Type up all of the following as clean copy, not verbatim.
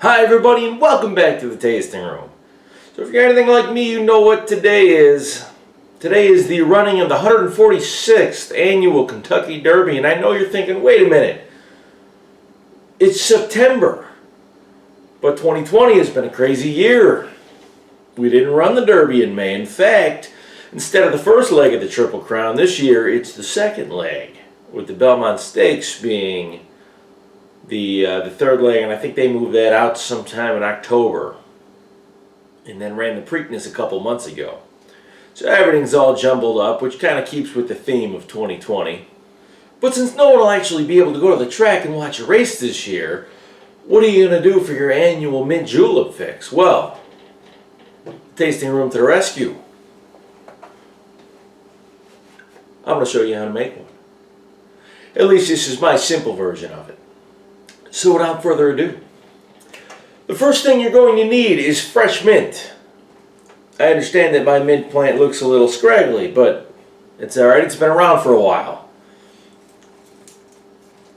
Hi everybody and welcome back to the tasting room. So if you're anything like me, you know what today is. Today is the running of the 146th annual Kentucky Derby, and I know you're thinking, wait a minute, it's September. But 2020 has been a crazy year. We didn't run the Derby in May. In fact, instead of the first leg of the Triple Crown this year, it's the second leg, with the Belmont Stakes being the third leg, and I think they moved that out sometime in October, and then ran the Preakness a couple months ago. So everything's all jumbled up, which kind of keeps with the theme of 2020. But since no one will actually be able to go to the track and watch a race this year, what are you going to do for your annual Mint Julep fix? Well, tasting room to the rescue. I'm going to show you how to make one. At least this is my simple version of it. So without further ado, the first thing you're going to need is fresh mint. I understand that my mint plant looks a little scraggly, but it's alright, it's been around for a while.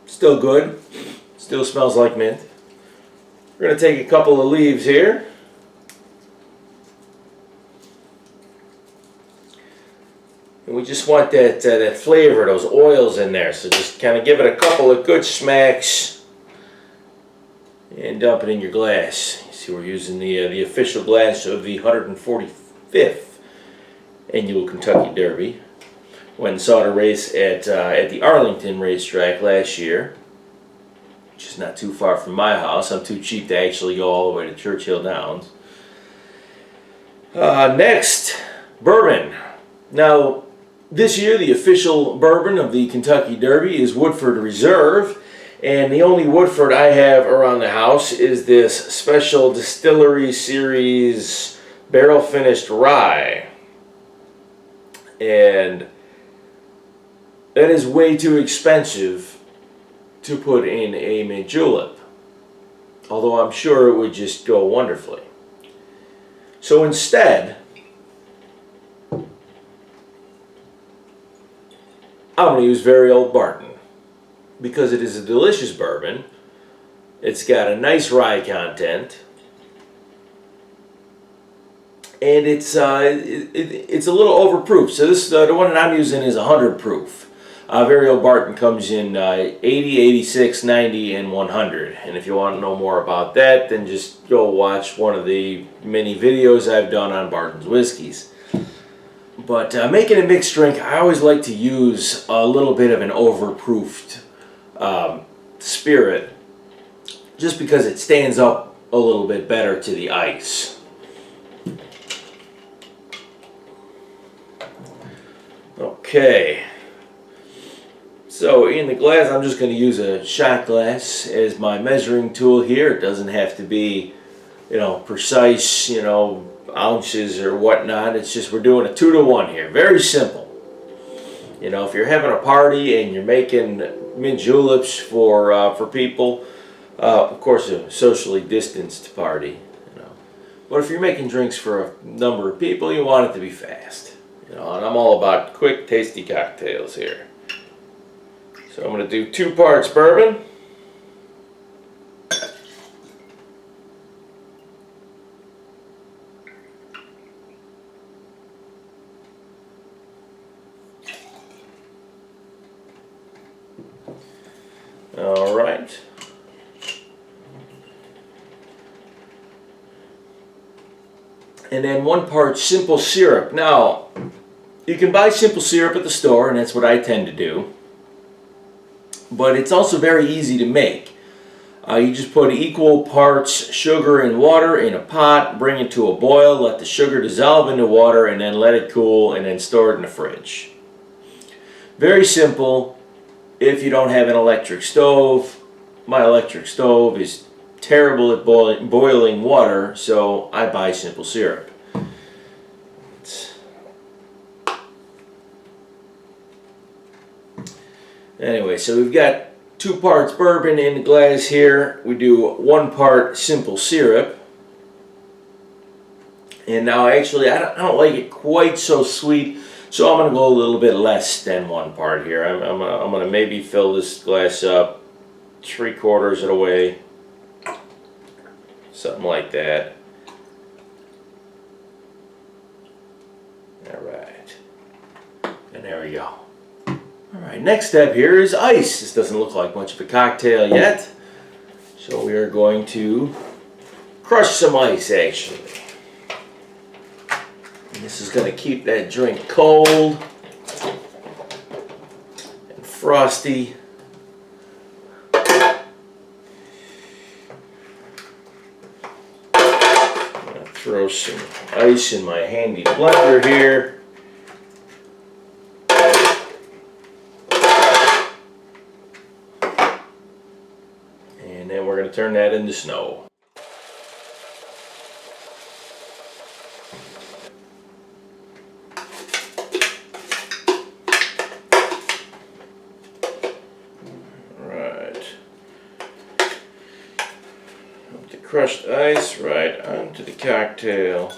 Still good, still smells like mint. We're going to take a couple of leaves here. And we just want that flavor, those oils in there, so just kind of give it a couple of good smacks. And dump it in your glass. You see, we're using the official glass of the 145th annual Kentucky Derby. Went and saw the race at the Arlington racetrack last year, which is not too far from my house. I'm too cheap to actually go all the way to Churchill Downs. Next, bourbon. Now, this year the official bourbon of the Kentucky Derby is Woodford Reserve. And the only Woodford I have around the house is this Special Distillery Series barrel finished rye. And that is way too expensive to put in a Mint Julep. Although I'm sure it would just go wonderfully. So instead, I'm going to use Very Old Barton. Because it is a delicious bourbon. It's got a nice rye content, and it's a little overproof. So this the one that I'm using is 100 proof. Very Old Barton comes in 80, 86, 90, and 100. And if you want to know more about that, then just go watch one of the many videos I've done on Barton's whiskeys. But making a mixed drink, I always like to use a little bit of an overproofed spirit, just because it stands up a little bit better to the ice. Okay, so in the glass I'm just going to use a shot glass as my measuring tool here. It doesn't have to be, precise, ounces or whatnot. It's just we're doing a 2-to-1 here. Very simple. If you're having a party and you're making Mint Juleps for people, of course a socially distanced party, But if you're making drinks for a number of people, you want it to be fast, And I'm all about quick, tasty cocktails here. So I'm going to do 2 parts bourbon. All right. And then 1 part simple syrup. Now, you can buy simple syrup at the store, and that's what I tend to do. But it's also very easy to make. You just put equal parts sugar and water in a pot, bring it to a boil, let the sugar dissolve into water, and then let it cool, and then store it in the fridge. Very simple. If you don't have an electric stove, my electric stove is terrible at boiling water, so I buy simple syrup. Anyway, so we've got 2 parts bourbon in the glass here. We do 1 part simple syrup. And now actually I don't like it quite so sweet. So I'm going to go a little bit less than 1 part here. I'm going to maybe fill this glass up 3/4 of the way. something like that. Alright, and there we go. Alright, next step here is ice. This doesn't look like much of a cocktail yet, so we are going to crush some ice actually. And this is going to keep that drink cold and frosty. Throw some ice in my handy blender here. And then we're going to turn that into snow. Right. The crushed ice right onto the cocktail.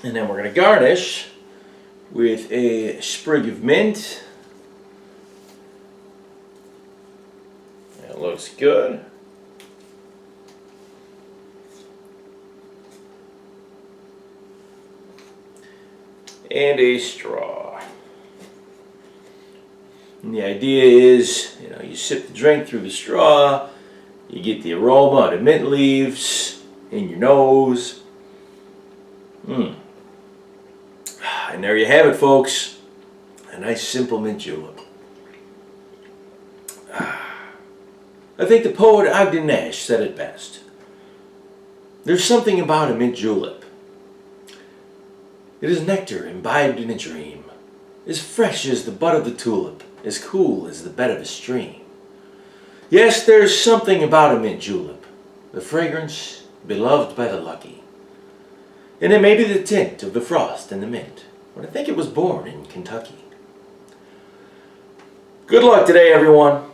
And then we're going to garnish with a sprig of mint. That looks good. And a straw. And the idea is, you sip the drink through the straw, you get the aroma of the mint leaves in your nose. And there you have it, folks. A nice simple mint julep. I think the poet Ogden Nash said it best. There's something about a mint julep. It is nectar imbibed in a dream, as fresh as the bud of the tulip, as cool as the bed of a stream. Yes, there's something about a mint julep, the fragrance beloved by the lucky. And it may be the tint of the frost and the mint, but I think it was born in Kentucky. Good luck today, everyone.